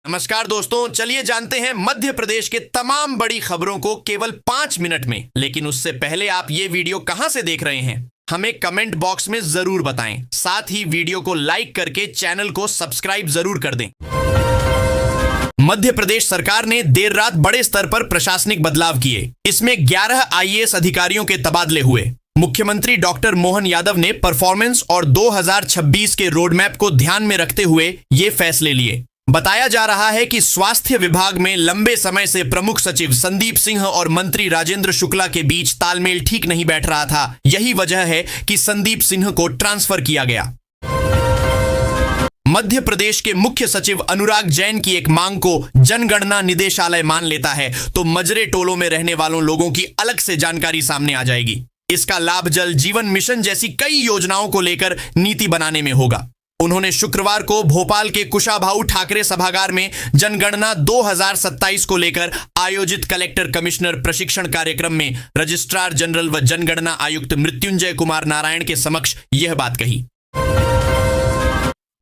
नमस्कार दोस्तों, चलिए जानते हैं मध्य प्रदेश के तमाम बड़ी खबरों को केवल 5 मिनट में। लेकिन उससे पहले आप ये वीडियो कहां से देख रहे हैं हमें कमेंट बॉक्स में जरूर बताएं। साथ ही वीडियो को लाइक करके चैनल को सब्सक्राइब जरूर कर दें। मध्य प्रदेश सरकार ने देर रात बड़े स्तर पर प्रशासनिक बदलाव किए। इसमें 11 आईएएस अधिकारियों के तबादले हुए। मुख्यमंत्री डॉक्टर मोहन यादव ने परफॉर्मेंस और 2026 के रोड मैप को ध्यान में रखते हुए ये फैसले लिए। बताया जा रहा है कि स्वास्थ्य विभाग में लंबे समय से प्रमुख सचिव संदीप सिंह और मंत्री राजेंद्र शुक्ला के बीच तालमेल ठीक नहीं बैठ रहा था। यही वजह है कि संदीप सिंह को ट्रांसफर किया गया। मध्य प्रदेश के मुख्य सचिव अनुराग जैन की एक मांग को जनगणना निदेशालय मान लेता है तो मजरे टोलों में रहने वालों लोगों की अलग से जानकारी सामने आ जाएगी। इसका लाभ जल जीवन मिशन जैसी कई योजनाओं को लेकर नीति बनाने में होगा। उन्होंने शुक्रवार को भोपाल के कुशाभाऊ ठाकरे सभागार में जनगणना 2027 को लेकर आयोजित कलेक्टर कमिश्नर प्रशिक्षण कार्यक्रम में रजिस्ट्रार जनरल व जनगणना आयुक्त मृत्युंजय कुमार नारायण के समक्ष यह बात कही।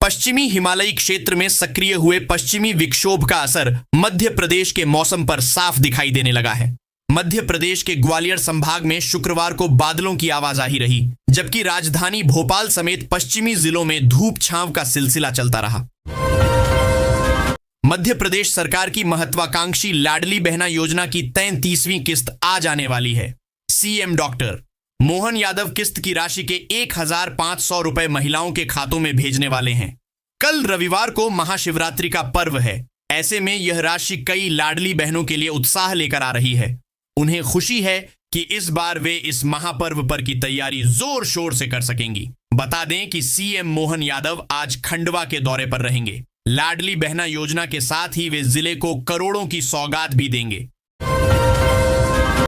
पश्चिमी हिमालयी क्षेत्र में सक्रिय हुए पश्चिमी विक्षोभ का असर मध्य प्रदेश के मौसम पर साफ दिखाई देने लगा है। मध्य प्रदेश के ग्वालियर संभाग में शुक्रवार को बादलों की आवाजाही रही, जबकि राजधानी भोपाल समेत पश्चिमी जिलों में धूप छांव का सिलसिला चलता रहा। मध्य प्रदेश सरकार की महत्वाकांक्षी लाडली बहना योजना की 33वीं किस्त आज आने वाली है। सीएम डॉक्टर मोहन यादव किस्त की राशि के 1,500 रुपए महिलाओं के खातों में भेजने वाले हैं। कल रविवार को महाशिवरात्रि का पर्व है। ऐसे में यह राशि कई लाडली बहनों के लिए उत्साह लेकर आ रही है। उन्हें खुशी है कि इस बार वे इस महापर्व पर की तैयारी जोर शोर से कर सकेंगी। बता दें कि सीएम मोहन यादव आज खंडवा के दौरे पर रहेंगे। लाडली बहना योजना के साथ ही वे जिले को करोड़ों की सौगात भी देंगे।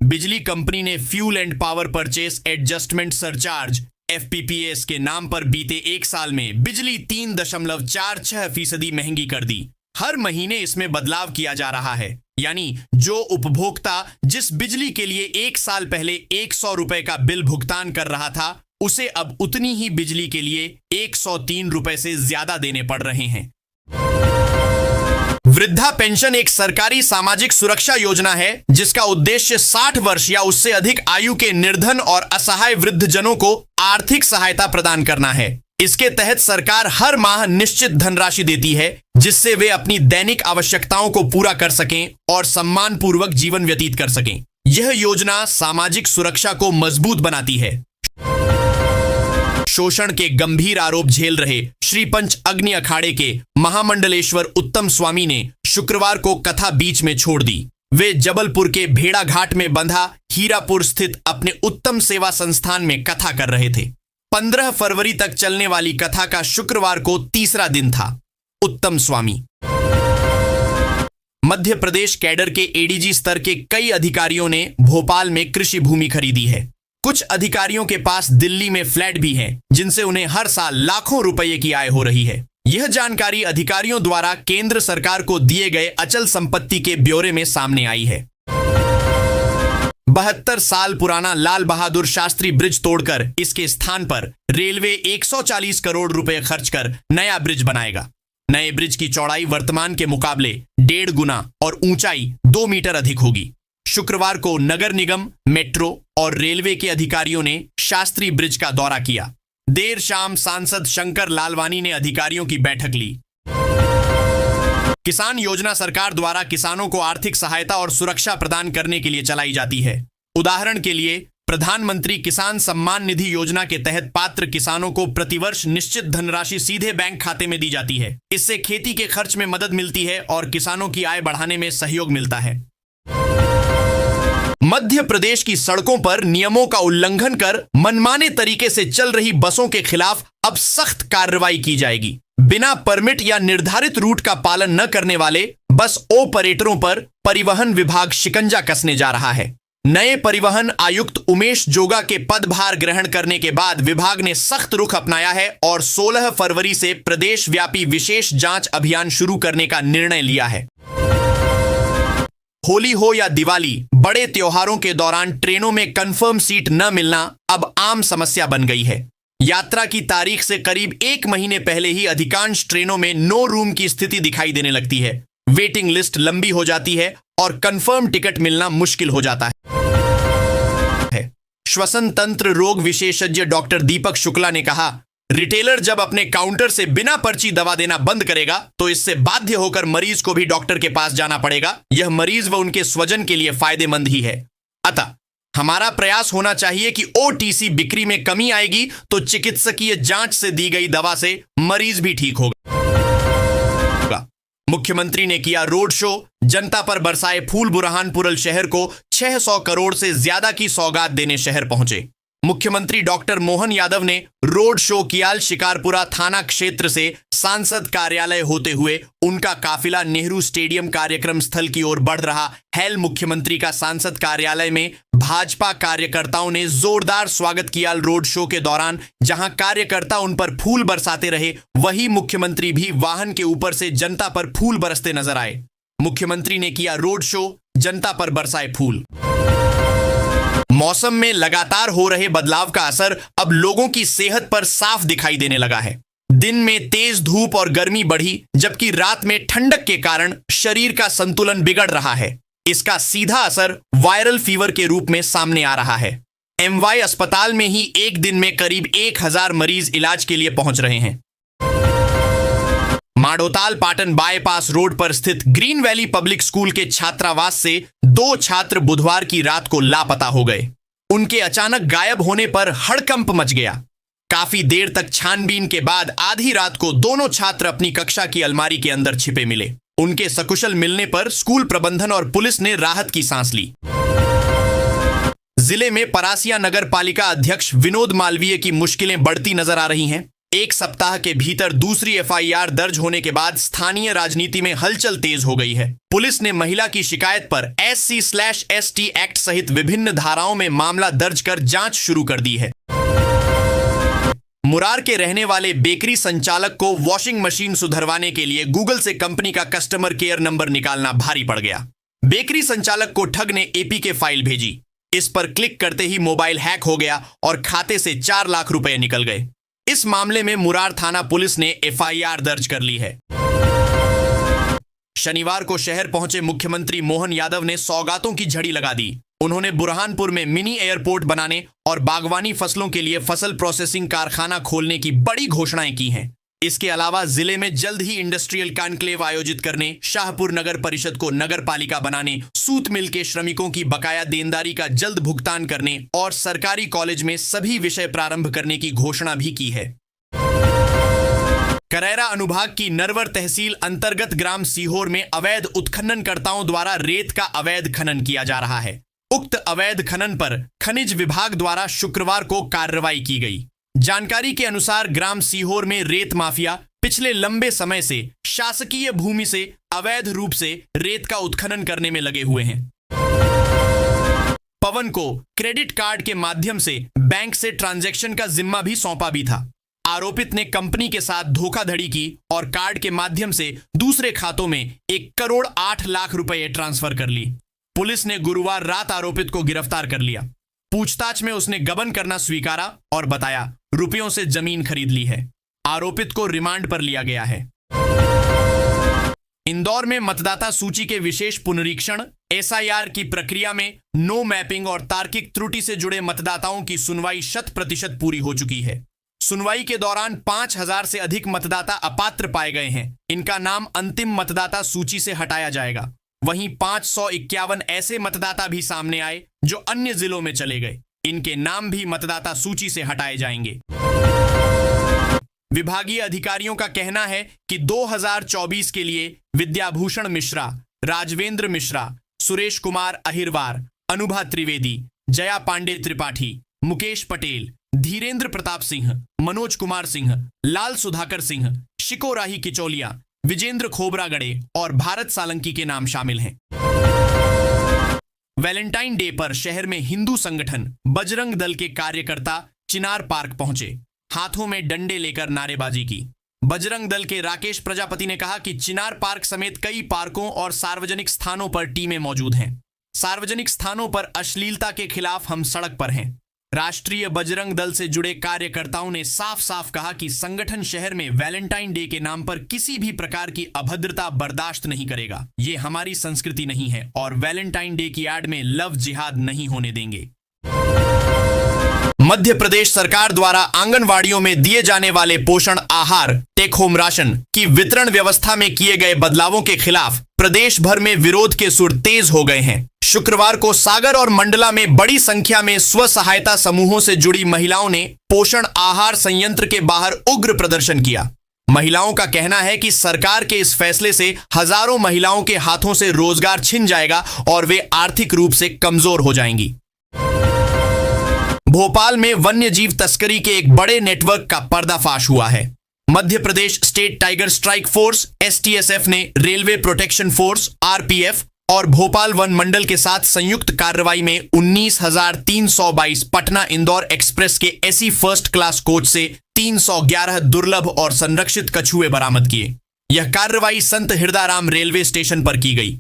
बिजली कंपनी ने fuel and power purchase adjustment surcharge FPPS के नाम पर बीते 1 साल में बिजली 3.46% महंगी कर दी। हर महीने इसमें बदलाव किया जा रहा है, यानी जो उपभोक्ता जिस बिजली के लिए 1 साल पहले 100 रुपए का बिल भुगतान कर रहा था, उसे अब उतनी ही बिजली के लिए 103 रुपए से ज्यादा देने पड़ रहे हैं। वृद्धा पेंशन एक सरकारी सामाजिक सुरक्षा योजना है जिसका उद्देश्य 60 वर्ष या उससे अधिक आयु के निर्धन और असहाय वृद्धजनों को आर्थिक सहायता प्रदान करना है। इसके तहत सरकार हर माह निश्चित धनराशि देती है जिससे वे अपनी दैनिक आवश्यकताओं को पूरा कर सकें और सम्मानपूर्वक जीवन व्यतीत कर सकें। यह योजना सामाजिक सुरक्षा को मजबूत बनाती है। शोषण के गंभीर आरोप झेल रहे श्री पंच अग्नि अखाड़े के महामंडलेश्वर उत्तम स्वामी ने शुक्रवार को कथा बीच में छोड़ दी। वे जबलपुर के भेड़ा घाट में बंधा हीरापुर स्थित अपने उत्तम सेवा संस्थान में कथा कर रहे थे। 15 फरवरी तक चलने वाली कथा का शुक्रवार को तीसरा दिन था। उत्तम स्वामी मध्य प्रदेश कैडर के ADG स्तर के कई अधिकारियों ने भोपाल में कृषि भूमि खरीदी है। कुछ अधिकारियों के पास दिल्ली में फ्लैट भी हैं, जिनसे उन्हें हर साल लाखों रुपए की आय हो रही है। यह जानकारी अधिकारियों द्वारा केंद्र सरकार को दिए गए अचल संपत्ति के ब्यौरे में सामने आई है। 72 साल पुराना लाल बहादुर शास्त्री ब्रिज तोड़कर इसके स्थान पर रेलवे 140 करोड़ रुपए खर्च कर नया ब्रिज बनाएगा। नए ब्रिज की चौड़ाई वर्तमान के मुकाबले 1.5 गुना और ऊंचाई 2 मीटर अधिक होगी। शुक्रवार को नगर निगम, मेट्रो और रेलवे के अधिकारियों ने शास्त्री ब्रिज का दौरा किया। देर शाम सांसद शंकर लालवानी ने अधिकारियों की बैठक ली। किसान योजना सरकार द्वारा किसानों को आर्थिक सहायता और सुरक्षा प्रदान करने के लिए चलाई जाती है। उदाहरण के लिए प्रधानमंत्री किसान सम्मान निधि योजना के तहत पात्र किसानों को प्रतिवर्ष निश्चित धनराशि सीधे बैंक खाते में दी जाती है। इससे खेती के खर्च में मदद मिलती है और किसानों की आय बढ़ाने में सहयोग मिलता है। मध्य प्रदेश की सड़कों पर नियमों का उल्लंघन कर मनमाने तरीके से चल रही बसों के खिलाफ अब सख्त कार्रवाई की जाएगी। बिना परमिट या निर्धारित रूट का पालन न करने वाले बस ऑपरेटरों पर परिवहन विभाग शिकंजा कसने जा रहा है। नए परिवहन आयुक्त उमेश जोगा के पदभार ग्रहण करने के बाद विभाग ने सख्त रुख अपनाया है और 16 फरवरी से प्रदेश व्यापी विशेष जांच अभियान शुरू करने का निर्णय लिया है। होली हो या दिवाली, बड़े त्योहारों के दौरान ट्रेनों में कंफर्म सीट न मिलना अब आम समस्या बन गई है। यात्रा की तारीख से करीब 1 महीने पहले ही अधिकांश ट्रेनों में नो रूम की स्थिति दिखाई देने लगती है। वेटिंग लिस्ट लंबी हो जाती है और कंफर्म टिकट मिलना मुश्किल हो जाता है। श्वसन तंत्र रोग विशेषज्ञ डॉक्टर दीपक शुक्ला ने कहा, रिटेलर जब अपने काउंटर से बिना पर्ची दवा देना बंद करेगा तो इससे बाध्य होकर मरीज को भी डॉक्टर के पास जाना पड़ेगा। यह मरीज व उनके स्वजन के लिए फायदेमंद ही है। अतः हमारा प्रयास होना चाहिए कि ओटीसी बिक्री में कमी आएगी तो चिकित्सकीय जांच से दी गई दवा से मरीज भी ठीक होगा। मुख्यमंत्री ने किया रोड शो, जनता पर बरसाए फूल। बुरहानपुर शहर को 600 करोड़ से ज्यादा की सौगात देने शहर पहुंचे। मुख्यमंत्री डॉक्टर मोहन यादव ने रोड शो किया। शिकारपुरा थाना क्षेत्र से सांसद कार्यालय होते हुए उनका काफिला नेहरू स्टेडियम कार्यक्रम स्थल की ओर बढ़ रहा है। मुख्यमंत्री का सांसद कार्यालय में भाजपा कार्यकर्ताओं ने जोरदार स्वागत किया। रोड शो के दौरान जहां कार्यकर्ता उन पर फूल बरसाते रहे, वहीं मुख्यमंत्री भी वाहन के ऊपर से जनता पर फूल बरसते नजर आए। मुख्यमंत्री ने किया रोड शो, जनता पर बरसाए फूल। मौसम में लगातार हो रहे बदलाव का असर अब लोगों की सेहत पर साफ दिखाई देने लगा है। दिन में तेज धूप और गर्मी बढ़ी, जबकि रात में ठंडक के कारण शरीर का संतुलन बिगड़ रहा है। इसका सीधा असर वायरल फीवर के रूप में सामने आ रहा है। एमवाई अस्पताल में ही एक दिन में करीब 1000 मरीज इलाज के लिए पहुंच रहे हैं। माड़ोताल पाटन बाईपास रोड पर स्थित ग्रीन वैली पब्लिक स्कूल के छात्रावास से 2 छात्र बुधवार की रात को लापता हो गए। उनके अचानक गायब होने पर हड़कंप मच गया। काफी देर तक छानबीन के बाद आधी रात को दोनों छात्र अपनी कक्षा की अलमारी के अंदर छिपे मिले। उनके सकुशल मिलने पर स्कूल प्रबंधन और पुलिस ने राहत की सांस ली। जिले में परासिया नगर पालिका अध्यक्ष विनोद मालवीय की मुश्किलें बढ़ती नजर आ रही हैं। एक सप्ताह के भीतर दूसरी एफआईआर दर्ज होने के बाद स्थानीय राजनीति में हलचल तेज हो गई है। पुलिस ने महिला की शिकायत पर SC/ST एक्ट सहित विभिन्न धाराओं में मामला दर्ज कर जांच शुरू कर दी है। मुरार के रहने वाले बेकरी संचालक को वॉशिंग मशीन सुधरवाने के लिए गूगल से कंपनी का कस्टमर केयर नंबर निकालना भारी पड़ गया। बेकरी संचालक को ठग ने APK फाइल भेजी। इस पर क्लिक करते ही मोबाइल हैक हो गया और खाते से 4 लाख रुपए निकल गए। इस मामले में मुरार थाना पुलिस ने FIR दर्ज कर ली है। शनिवार को शहर पहुंचे मुख्यमंत्री मोहन यादव ने सौगातों की झड़ी लगा दी। उन्होंने बुरहानपुर में मिनी एयरपोर्ट बनाने और बागवानी फसलों के लिए फसल प्रोसेसिंग कारखाना खोलने की बड़ी घोषणाएं की हैं। इसके अलावा जिले में जल्द ही इंडस्ट्रियल कॉन्क्लेव आयोजित करने, शाहपुर नगर परिषद को नगर पालिका बनाने, सूत मिल के श्रमिकों की बकाया देनदारी का जल्द भुगतान करने और सरकारी कॉलेज में सभी विषय प्रारंभ करने की घोषणा भी की है। करैरा अनुभाग की नरवर तहसील अंतर्गत ग्राम सीहोर में अवैध उत्खननकर्ताओं द्वारा रेत का अवैध खनन किया जा रहा है। उक्त अवैध खनन पर खनिज विभाग द्वारा शुक्रवार को कार्रवाई की गई। जानकारी के अनुसार ग्राम सीहोर में रेत माफिया पिछले लंबे समय से शासकीय भूमि से अवैध रूप से रेत का उत्खनन करने में लगे हुए हैं। पवन को क्रेडिट कार्ड के माध्यम से बैंक से ट्रांजैक्शन का जिम्मा भी सौंपा भी था। आरोपित ने कंपनी के साथ धोखाधड़ी की और कार्ड के माध्यम से दूसरे खातों में 1 करोड़ 8 लाख रुपए ट्रांसफर कर ली। पुलिस ने गुरुवार रात आरोपित को गिरफ्तार कर लिया। पूछताछ में उसने गबन करना स्वीकारा और बताया रुपयों से जमीन खरीद ली है। आरोपित को रिमांड पर लिया गया है। इंदौर में मतदाता सूची के विशेष पुनरीक्षण SIR की प्रक्रिया में नो मैपिंग और तार्किक त्रुटि से जुड़े मतदाताओं की सुनवाई 100% पूरी हो चुकी है। सुनवाई के दौरान 5000 से अधिक मतदाता अपात्र पाए गए हैं। इनका नाम अंतिम मतदाता सूची से हटाया जाएगा। वहीं 551 ऐसे मतदाता भी सामने आए जो अन्य जिलों में चले गए। इनके नाम भी मतदाता सूची से हटाए जाएंगे। विभागीय अधिकारियों का कहना है कि 2024 के लिए विद्याभूषण मिश्रा, राजवेंद्र मिश्रा, सुरेश कुमार अहिरवार, अनुभा त्रिवेदी, जया पांडे त्रिपाठी, मुकेश पटेल, धीरेन्द्र प्रताप सिंह, मनोज कुमार सिंह, लाल सुधाकर सिंह, शिको राही किचौलिया, विजेंद्र खोबरागड़े और भारत सालंकी के नाम शामिल हैं। वैलेंटाइन डे पर शहर में हिंदू संगठन बजरंग दल के कार्यकर्ता चिनार पार्क पहुंचे। हाथों में डंडे लेकर नारेबाजी की। बजरंग दल के राकेश प्रजापति ने कहा कि चिनार पार्क समेत कई पार्कों और सार्वजनिक स्थानों पर टीमें मौजूद हैं। सार्वजनिक स्थानों पर अश्लीलता के खिलाफ हम सड़क पर हैं। राष्ट्रीय बजरंग दल से जुड़े कार्यकर्ताओं ने साफ साफ कहा कि संगठन शहर में वैलेंटाइन डे के नाम पर किसी भी प्रकार की अभद्रता बर्दाश्त नहीं करेगा। ये हमारी संस्कृति नहीं है और वैलेंटाइन डे की आड़ में लव जिहाद नहीं होने देंगे। मध्य प्रदेश सरकार द्वारा आंगनवाड़ियों में दिए जाने वाले पोषण आहार टेक होम राशन की वितरण व्यवस्था में किए गए बदलावों के खिलाफ प्रदेश भर में विरोध के सुर तेज हो गए हैं। शुक्रवार को सागर और मंडला में बड़ी संख्या में स्व सहायता समूहों से जुड़ी महिलाओं ने पोषण आहार संयंत्र के बाहर उग्र प्रदर्शन किया। महिलाओं का कहना है कि सरकार के इस फैसले से हजारों महिलाओं के हाथों से रोजगार छिन जाएगा और वे आर्थिक रूप से कमजोर हो जाएंगी। भोपाल में वन्य जीव तस्करी के एक बड़े नेटवर्क का पर्दाफाश हुआ है। Madhya Pradesh state tiger strike force STSF ने रेलवे प्रोटेक्शन फोर्स RPF और भोपाल वन मंडल के साथ संयुक्त कार्रवाई में 19,322 पटना इंदौर एक्सप्रेस के AC फर्स्ट क्लास कोच से 311 दुर्लभ और संरक्षित कछुए बरामद किए। यह कार्रवाई संत हृदयराम रेलवे स्टेशन पर की गई।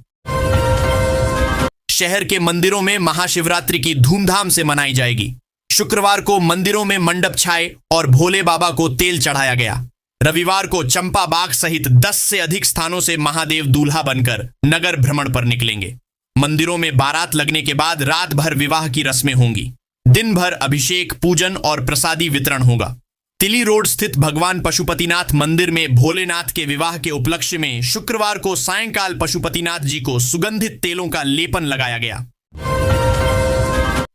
शहर के मंदिरों में महाशिवरात्रि की धूमधाम से मनाई जाएगी। शुक्रवार को मंदिरों में मंडप छाए और भोले बाबा को तेल चढ़ाया गया। रविवार को चंपा बाग सहित 10 से अधिक स्थानों से महादेव दूल्हा बनकर नगर भ्रमण पर निकलेंगे। मंदिरों में बारात लगने के बाद रात भर विवाह की रस्में होंगी। दिन भर अभिषेक, पूजन और प्रसादी वितरण होगा। तिली रोड स्थित भगवान पशुपतिनाथ मंदिर में भोलेनाथ के विवाह के उपलक्ष्य में शुक्रवार को सायंकाल पशुपतिनाथ जी को सुगंधित तेलों का लेपन लगाया गया।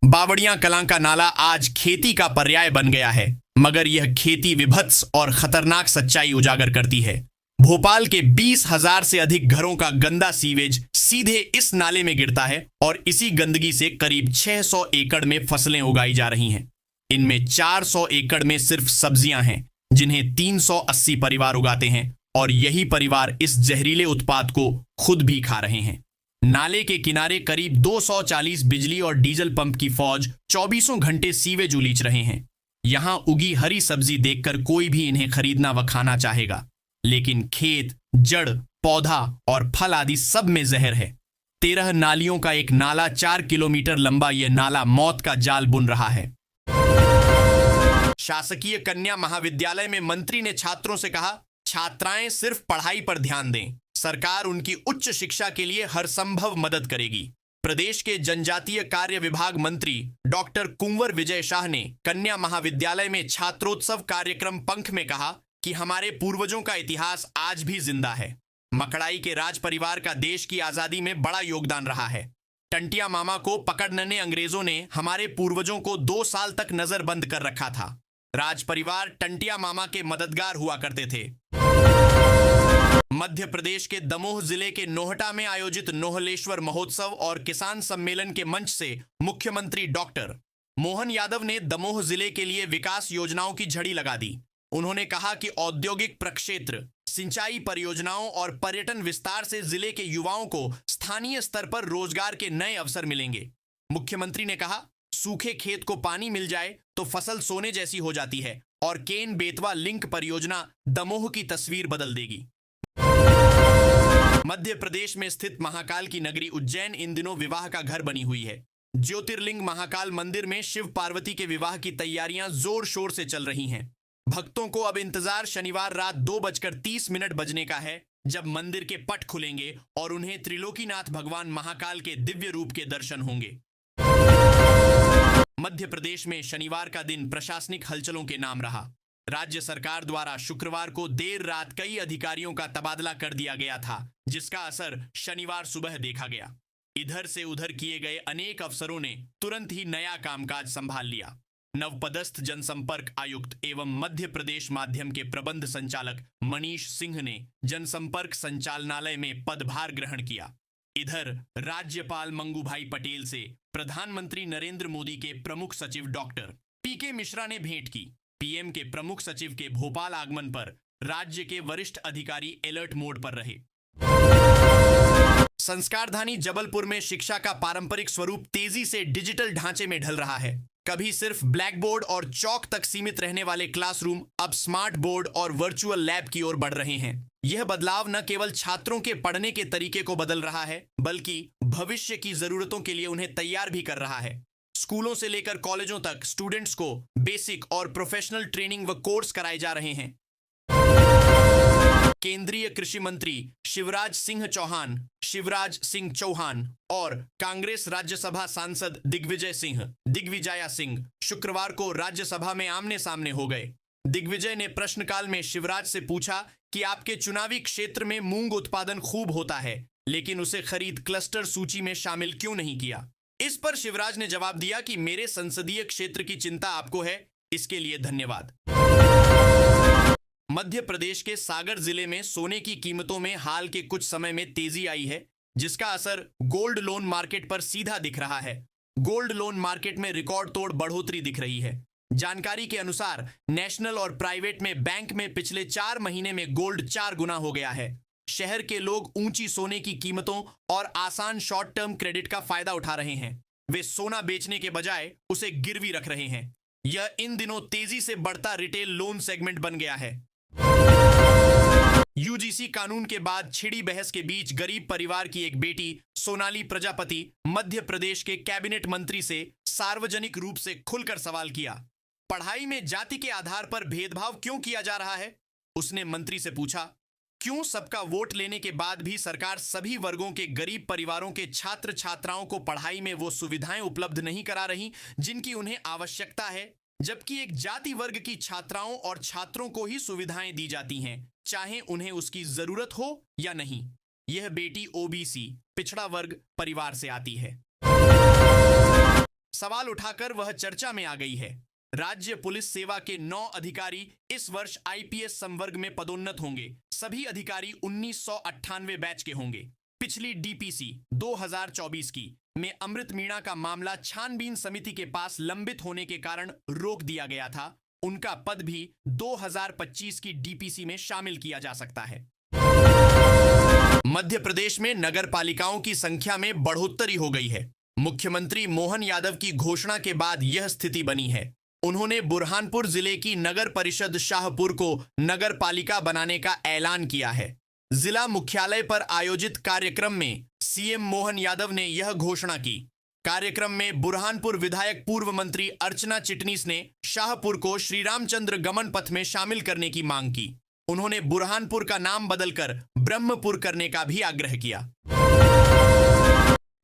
बावड़ियां कलां का नाला आज खेती का पर्याय बन गया है, मगर यह खेती विभत्स और खतरनाक सच्चाई उजागर करती है। भोपाल के 20,000 से अधिक घरों का गंदा सीवेज सीधे इस नाले में गिरता है और इसी गंदगी से करीब 600 एकड़ में फसलें उगाई जा रही हैं। इनमें 400 एकड़ में सिर्फ सब्जियां हैं, जिन्हें 380 परिवार उगाते हैं और यही परिवार इस जहरीले उत्पाद को खुद भी खा रहे हैं। नाले के किनारे करीब 240 बिजली और डीजल पंप की फौज 24 घंटे सीवेज उलीच रहे हैं। यहां उगी हरी सब्जी देखकर कोई भी इन्हें खरीदना व खाना चाहेगा, लेकिन खेत, जड़, पौधा और फल आदि सब में जहर है। 13 नालियों का एक नाला 4 किलोमीटर लंबा यह नाला मौत का जाल बुन रहा है। शासकीय कन्या महाविद्यालय में मंत्री ने छात्रों से कहा, छात्राएं सिर्फ पढ़ाई पर ध्यान दें, सरकार उनकी उच्च शिक्षा के लिए हर संभव मदद करेगी। प्रदेश के जनजातीय कार्य विभाग मंत्री डॉक्टर कुंवर विजय शाह ने कन्या महाविद्यालय में छात्रोत्सव कार्यक्रम पंख में कहा कि हमारे पूर्वजों का इतिहास आज भी जिंदा है। मकड़ाई के राज परिवार का देश की आजादी में बड़ा योगदान रहा है। टंटिया मामा को पकड़ने अंग्रेजों ने हमारे पूर्वजों को 2 साल तक नजरबंद कर रखा था। राज परिवार टंटिया मामा के मददगार हुआ करते थे। मध्य प्रदेश के दमोह जिले के नोहटा में आयोजित नोहलेश्वर महोत्सव और किसान सम्मेलन के मंच से मुख्यमंत्री डॉक्टर मोहन यादव ने दमोह जिले के लिए विकास योजनाओं की झड़ी लगा दी। उन्होंने कहा कि औद्योगिक प्रक्षेत्र, सिंचाई परियोजनाओं और पर्यटन विस्तार से जिले के युवाओं को स्थानीय स्तर पर रोजगार के नए अवसर मिलेंगे। मुख्यमंत्री ने कहा, सूखे खेत को पानी मिल जाए तो फसल सोने जैसी हो जाती है और केन बेतवा लिंक परियोजना दमोह की तस्वीर बदल देगी। मध्य प्रदेश में स्थित महाकाल की नगरी उज्जैन इन दिनों विवाह का घर बनी हुई है। ज्योतिर्लिंग महाकाल मंदिर में शिव पार्वती के विवाह की तैयारियां जोर शोर से चल रही हैं। भक्तों को अब इंतजार शनिवार रात 2:30 बजने का है, जब मंदिर के पट खुलेंगे और उन्हें त्रिलोकीनाथ भगवान महाकाल के दिव्य रूप के दर्शन होंगे। मध्य प्रदेश में शनिवार का दिन प्रशासनिक हलचलों के नाम रहा। राज्य सरकार द्वारा शुक्रवार को देर रात कई अधिकारियों का तबादला कर दिया गया था, जिसका असर शनिवार सुबह देखा गया। इधर से उधर किए गए अनेक अफसरों ने तुरंत ही नया कामकाज संभाल लिया। नवपदस्थ जनसंपर्क आयुक्त एवं मध्य प्रदेश माध्यम के प्रबंध संचालक मनीष सिंह ने जनसंपर्क संचालनालय में पदभार ग्रहण किया। इधर राज्यपाल मंगूभाई पटेल से प्रधानमंत्री नरेंद्र मोदी के प्रमुख सचिव डॉक्टर PK मिश्रा ने भेंट की। पीएम के प्रमुख सचिव के भोपाल आगमन पर राज्य के वरिष्ठ अधिकारी अलर्ट मोड पर रहे। संस्कारधानी जबलपुर में शिक्षा का पारंपरिक स्वरूप तेजी से डिजिटल ढांचे में ढल रहा है। कभी सिर्फ ब्लैक बोर्ड और चौक तक सीमित रहने वाले क्लासरूम अब स्मार्ट बोर्ड और वर्चुअल लैब की ओर बढ़ रहे हैं। यह बदलाव न केवल छात्रों के पढ़ने के तरीके को बदल रहा है, बल्कि भविष्य की जरूरतों के लिए उन्हें तैयार भी कर रहा है। स्कूलों से लेकर कॉलेजों तक स्टूडेंट्स को बेसिक और प्रोफेशनल ट्रेनिंग व कोर्स कराए जा रहे हैं। केंद्रीय कृषि मंत्री शिवराज सिंह चौहान और कांग्रेस राज्यसभा सांसद दिग्विजया सिंह शुक्रवार को राज्यसभा में आमने सामने हो गए। दिग्विजय ने प्रश्नकाल में शिवराज से पूछा कि आपके चुनावी क्षेत्र में मूंग उत्पादन खूब होता है, लेकिन उसे खरीद क्लस्टर सूची में शामिल क्यों नहीं किया। इस पर शिवराज ने जवाब दिया कि मेरे संसदीय क्षेत्र की चिंता आपको है, इसके लिए धन्यवाद। मध्य प्रदेश के सागर जिले में सोने की कीमतों में हाल के कुछ समय में तेजी आई है, जिसका असर गोल्ड लोन मार्केट पर सीधा दिख रहा है। गोल्ड लोन मार्केट में रिकॉर्ड तोड़ बढ़ोतरी दिख रही है। जानकारी के अनुसार नेशनल और प्राइवेट में बैंक में पिछले 4 महीने में गोल्ड 4 गुना हो गया है। शहर के लोग ऊंची सोने की कीमतों और आसान शॉर्ट टर्म क्रेडिट का फायदा उठा रहे हैं। वे सोना बेचने के बजाय उसे गिरवी रख रहे हैं। यह इन दिनों तेजी से बढ़ता रिटेल लोन सेगमेंट बन गया है। यूजीसी कानून के बाद छिड़ी बहस के बीच गरीब परिवार की एक बेटी सोनाली प्रजापति मध्य प्रदेश के कैबिनेट मंत्री से सार्वजनिक रूप से खुलकर सवाल किया। पढ़ाई में जाति के आधार पर भेदभाव क्यों किया जा रहा है? उसने मंत्री से पूछा। क्यों सबका वोट लेने के बाद भी सरकार सभी वर्गों के गरीब परिवारों के छात्र छात्राओं को पढ़ाई में वो सुविधाएं उपलब्ध नहीं करा रही जिनकी उन्हें आवश्यकता है, जबकि एक जाति वर्ग की छात्राओं और छात्रों को ही सुविधाएं दी जाती हैं, चाहे उन्हें उसकी जरूरत हो या नहीं। यह बेटी ओबीसी पिछड़ा वर्ग परिवार से आती है। सवाल उठाकर वह चर्चा में आ गई है। राज्य पुलिस सेवा के 9 अधिकारी इस वर्ष आईपीएस संवर्ग में पदोन्नत होंगे। सभी अधिकारी 1998 बैच के होंगे। पिछली डीपीसी 2024 की में अमृत मीणा का मामला छानबीन समिति के पास लंबित होने के कारण रोक दिया गया था। उनका पद भी 2025 की डीपीसी में शामिल किया जा सकता है। मध्य प्रदेश में नगर पालिकाओं की संख्या में बढ़ोतरी हो गई है। मुख्यमंत्री मोहन यादव की घोषणा के बाद यह स्थिति बनी है। उन्होंने बुरहानपुर जिले की नगर परिषद शाहपुर को नगर पालिका बनाने का ऐलान किया है। जिला मुख्यालय पर आयोजित कार्यक्रम में सीएम मोहन यादव ने यह घोषणा की। कार्यक्रम में बुरहानपुर विधायक पूर्व मंत्री अर्चना चिटनीस ने शाहपुर को श्री रामचंद्र गमन पथ में शामिल करने की मांग की। उन्होंने बुरहानपुर का नाम बदलकर ब्रह्मपुर करने का भी आग्रह किया।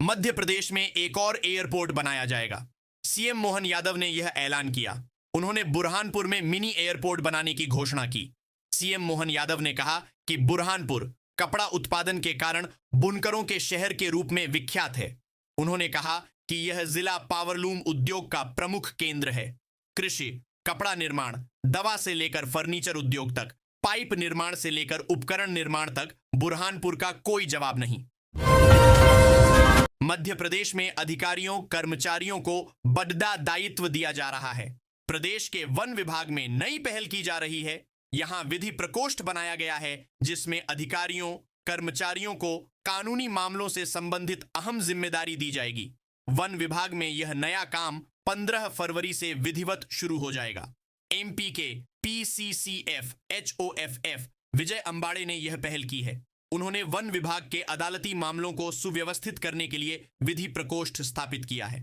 मध्य प्रदेश में एक और एयरपोर्ट बनाया जाएगा। सीएम मोहन यादव ने यह ऐलान किया। उन्होंने बुरहानपुर में मिनी एयरपोर्ट बनाने की घोषणा की। सीएम मोहन यादव ने कहा कि बुरहानपुर कपड़ा उत्पादन के कारण बुनकरों के शहर के रूप में विख्यात है। उन्होंने कहा कि यह जिला पावरलूम उद्योग का प्रमुख केंद्र है। कृषि, कपड़ा निर्माण, दवा से लेकर फर्नीचर उद्योग तक, पाइप निर्माण से लेकर उपकरण निर्माण तक बुरहानपुर का कोई जवाब नहीं। मध्य प्रदेश में अधिकारियों कर्मचारियों को बड़ा दायित्व दिया जा रहा है। प्रदेश के वन विभाग में नई पहल की जा रही है। यहां विधि प्रकोष्ठ बनाया गया है, जिसमें अधिकारियों कर्मचारियों को कानूनी मामलों से संबंधित अहम जिम्मेदारी दी जाएगी। वन विभाग में यह नया काम 15 फरवरी से विधिवत शुरू हो जाएगा। एमपी के PCCF HOFF विजय अंबाड़े ने यह पहल की है। उन्होंने वन विभाग के अदालती मामलों को सुव्यवस्थित करने के लिए विधि प्रकोष्ठ स्थापित किया है।